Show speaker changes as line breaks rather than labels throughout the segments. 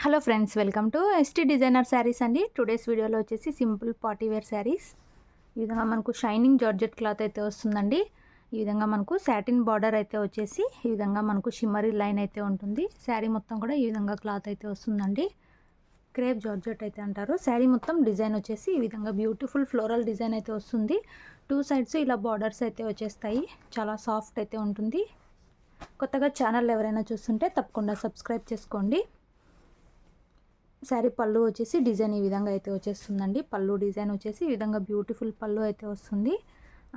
Hello friends, welcome to ST designer saris అండి. Today's వీడియోలో వచ్చేసి సింపుల్ పార్టీ వేర్ శారీస్. ఈ విధంగా మనకు షైనింగ్ జార్జెట్ క్లాత్ అయితే వస్తుందండి. ఈ విధంగా మనకు సాటిన్ బార్డర్ అయితే వచ్చేసి ఈ విధంగా మనకు షిమ్మరీ లైన్ అయితే ఉంటుంది. శారీ మొత్తం కూడా ఈ విధంగా క్లాత్ అయితే వస్తుందండి. క్రేప్ జార్జెట్ అయితే అంటారు. శారీ మొత్తం డిజైన్ వచ్చేసి ఈ విధంగా బ్యూటిఫుల్ ఫ్లోరల్ డిజైన్ అయితే వస్తుంది. టూ సైడ్స్ ఇలా బార్డర్స్ అయితే వచ్చేస్తాయి. చాలా సాఫ్ట్ అయితే ఉంటుంది. కొత్తగా ఛానల్ ఎవరైనా చూస్తుంటే తప్పకుండా సబ్స్క్రైబ్ చేసుకోండి. శారీ పళ్ళు వచ్చేసి డిజైన్ ఈ విధంగా అయితే వచ్చేస్తుందండి. పళ్ళు డిజైన్ వచ్చేసి ఈ విధంగా బ్యూటిఫుల్ పళ్ళు అయితే వస్తుంది.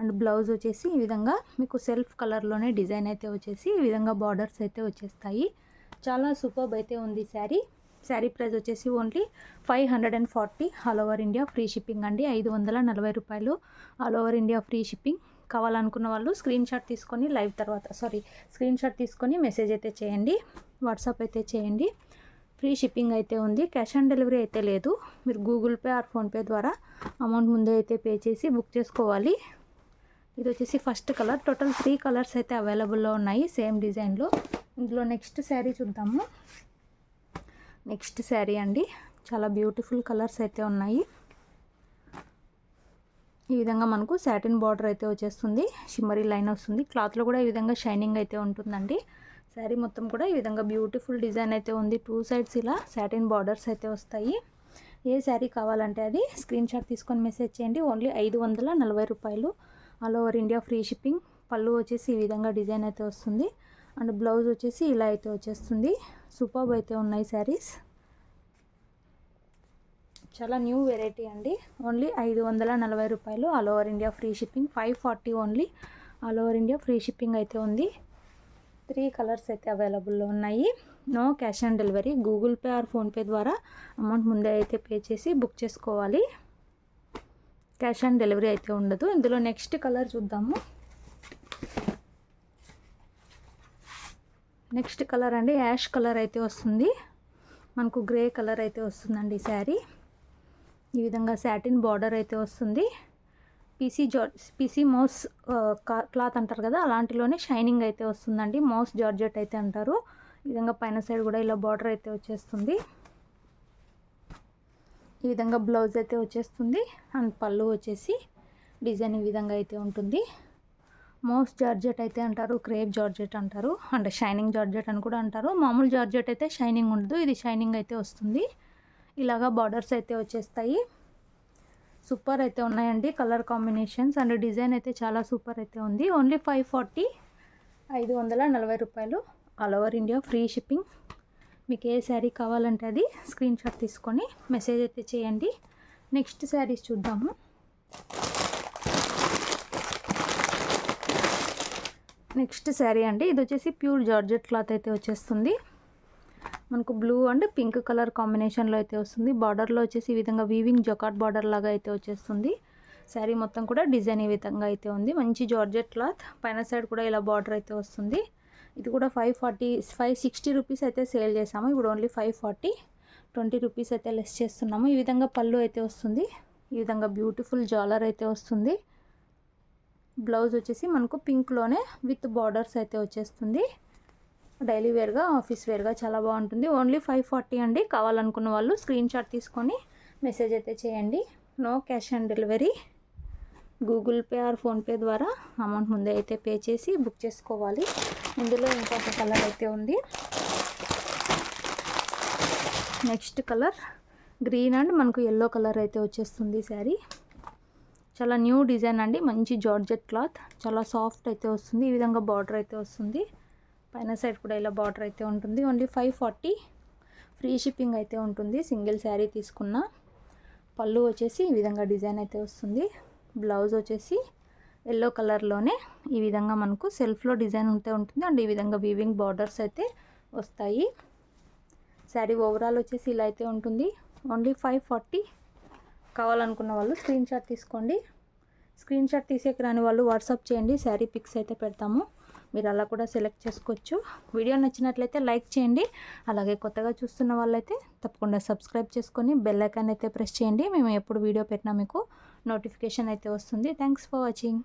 అండ్ బ్లౌజ్ వచ్చేసి ఈ విధంగా మీకు సెల్ఫ్ కలర్లోనే డిజైన్ అయితే వచ్చేసి ఈ విధంగా బార్డర్స్ అయితే వచ్చేస్తాయి. చాలా సూపర్బ్ అయితే ఉంది శారీ. శారీ ప్రైస్ వచ్చేసి only 540 all over India free shipping అండి. 540 రూపాయలు all over India free shipping. కావాలనుకున్న వాళ్ళు స్క్రీన్ షాట్ తీసుకొని మెసేజ్ అయితే చేయండి, వాట్సాప్ అయితే చేయండి. ఫ్రీ షిప్పింగ్ అయితే ఉంది. క్యాష్ ఆన్ డెలివరీ అయితే లేదు. మీరు గూగుల్ పే ఆర్ ఫోన్పే ద్వారా అమౌంట్ ముందే అయితే పే చేసి బుక్ చేసుకోవాలి. ఇది వచ్చేసి ఫస్ట్ కలర్. టోటల్ 3 కలర్స్ అయితే అవైలబుల్లో ఉన్నాయి సేమ్ డిజైన్లో. ఇందులో నెక్స్ట్ శారీ చూద్దాము. నెక్స్ట్ శారీ అండి, చాలా బ్యూటిఫుల్ కలర్స్ అయితే ఉన్నాయి. ఈ విధంగా మనకు సాటిన్ బార్డర్ అయితే వచ్చేస్తుంది. షిమ్మరీ లైన్ వస్తుంది. క్లాత్లో కూడా ఈ విధంగా షైనింగ్ అయితే ఉంటుందండి. శారీ మొత్తం కూడా ఈ విధంగా బ్యూటిఫుల్ డిజైన్ అయితే ఉంది. టూ సైడ్స్ ఇలా సాటిన్ బార్డర్స్ అయితే వస్తాయి. ఏ శారీ కావాలంటే అది స్క్రీన్ షాట్ తీసుకొని మెసేజ్ చేయండి. ఓన్లీ 540 రూపాయలు all over India free shipping. పళ్ళు వచ్చేసి ఈ విధంగా డిజైన్ అయితే వస్తుంది. అండ్ బ్లౌజ్ వచ్చేసి ఇలా అయితే వచ్చేస్తుంది. సూపర్బ్ అయితే ఉన్నాయి శారీస్. చాలా న్యూ వెరైటీ అండి. ఓన్లీ 540 రూపాయలు all over India free shipping. 540 only all over India free shipping అయితే ఉంది. 3 కలర్స్ అయితే అవైలబుల్లో ఉన్నాయి. No cash on delivery. Google Pay or PhonePe ద్వారా అమౌంట్ ముందే అయితే పే చేసి బుక్ చేసుకోవాలి. క్యాష్ ఆన్ డెలివరీ అయితే ఉండదు. ఇందులో నెక్స్ట్ కలర్ చూద్దాము. నెక్స్ట్ కలర్ అండి, యాష్ కలర్ అయితే వస్తుంది. మనకు గ్రే కలర్ అయితే వస్తుందండి శారీ. ఈ విధంగా సాటిన్ బార్డర్ అయితే వస్తుంది. పీసీ మౌస్ క్లాత్ అంటారు కదా, అలాంటిలోనే షైనింగ్ అయితే వస్తుందండి. మౌస్ జార్జెట్ అయితే అంటారు. ఈ విధంగా పైన సైడ్ కూడా ఇలా బార్డర్ అయితే వచ్చేస్తుంది. ఈ విధంగా బ్లౌజ్ అయితే వచ్చేస్తుంది. అండ్ పళ్ళు వచ్చేసి డిజైన్ ఈ విధంగా అయితే ఉంటుంది. మౌస్ జార్జెట్ అయితే అంటారు, క్రేప్ జార్జెట్ అంటారు, అండ్ షైనింగ్ జార్జెట్ అని కూడా అంటారు. మామూలు జార్జెట్ అయితే షైనింగ్ ఉండదు, ఇది షైనింగ్ అయితే వస్తుంది. ఇలాగా బార్డర్స్ అయితే వచ్చేస్తాయి. సూపర్ అయితే ఉన్నాయండి కలర్ కాంబినేషన్స్. అండ్ డిజైన్ అయితే చాలా సూపర్ అయితే ఉంది. ఓన్లీ 540 రూపాయలు all over India free shipping. మీకు ఏ శారీ కావాలంటే అది స్క్రీన్ షాట్ తీసుకొని మెసేజ్ అయితే చేయండి. నెక్స్ట్ శారీస్ చూద్దాము. నెక్స్ట్ శారీ అండి, ఇది వచ్చేసి ప్యూర్ జార్జెట్ క్లాత్ అయితే వచ్చేస్తుంది. మనకు బ్లూ అండ్ పింక్ కలర్ కాంబినేషన్లో అయితే వస్తుంది. బార్డర్లో వచ్చేసి ఈ విధంగా వీవింగ్ జకాట్ బార్డర్ లాగా అయితే వచ్చేస్తుంది. శారీ మొత్తం కూడా డిజైన్ ఈ విధంగా అయితే ఉంది. మంచి జార్జెట్ క్లాత్. పైన సైడ్ కూడా ఇలా బార్డర్ అయితే వస్తుంది. ఇది కూడా 560 రూపీస్ అయితే సేల్ చేసాము. ఇప్పుడు ఓన్లీ 540, 20 రూపీస్ అయితే లెస్ చేస్తున్నాము. ఈ విధంగా పళ్ళు అయితే వస్తుంది. ఈ విధంగా బ్యూటిఫుల్ జాలర్ అయితే వస్తుంది. బ్లౌజ్ వచ్చేసి మనకు పింక్లోనే విత్ బార్డర్స్ అయితే వచ్చేస్తుంది. డైలీ వేర్గా, ఆఫీస్ వేర్గా చాలా బాగుంటుంది. ఓన్లీ 540 అండి. కావాలనుకున్న వాళ్ళు స్క్రీన్ షాట్ తీసుకొని మెసేజ్ అయితే చేయండి. No cash on delivery. Google Pay or PhonePe ద్వారా అమౌంట్ ముందే అయితే పే చేసి బుక్ చేసుకోవాలి. ఇందులో ఇంకొక కలర్ అయితే ఉంది. నెక్స్ట్ కలర్ గ్రీన్ అండ్ మనకు ఎల్లో కలర్ అయితే వచ్చేస్తుంది శారీ. చాలా న్యూ డిజైన్ అండి. మంచి జార్జెట్ క్లాత్, చాలా సాఫ్ట్ అయితే వస్తుంది. ఈ విధంగా బార్డర్ అయితే వస్తుంది. పైన సైడ్ కూడా ఇలా బార్డర్ అయితే ఉంటుంది. ఓన్లీ 540 ఫ్రీ షిప్పింగ్ అయితే ఉంటుంది సింగిల్ శారీ తీసుకున్న. పళ్ళు వచ్చేసి ఈ విధంగా డిజైన్ అయితే వస్తుంది. బ్లౌజ్ వచ్చేసి ఎల్లో కలర్లోనే ఈ విధంగా మనకు సెల్ఫ్లో డిజైన్ అయితే ఉంటుంది. అండ్ ఈ విధంగా వీవింగ్ బార్డర్స్ అయితే వస్తాయి. శారీ ఓవరాల్ వచ్చేసి ఇలా అయితే ఉంటుంది. ఓన్లీ 540. కావాలనుకున్న వాళ్ళు స్క్రీన్ షాట్ తీసుకోండి. స్క్రీన్ షాట్ తీసేకి రాని వాళ్ళు వాట్సాప్ చేయండి. శారీ పిక్స్ అయితే పెడతాము, మీరు అలా కూడా సెలెక్ట్ చేసుకోవచ్చు. వీడియో నచ్చినట్లయితే లైక్ చేయండి. అలాగే కొత్తగా చూస్తున్న వాళ్ళైతే తప్పకుండా సబ్స్క్రైబ్ చేసుకొని బెల్ ఐకాన్ అయితే ప్రెస్ చేయండి. మేము ఎప్పుడు వీడియో పెట్టినా మీకు నోటిఫికేషన్ అయితే వస్తుంది. Thanks for watching.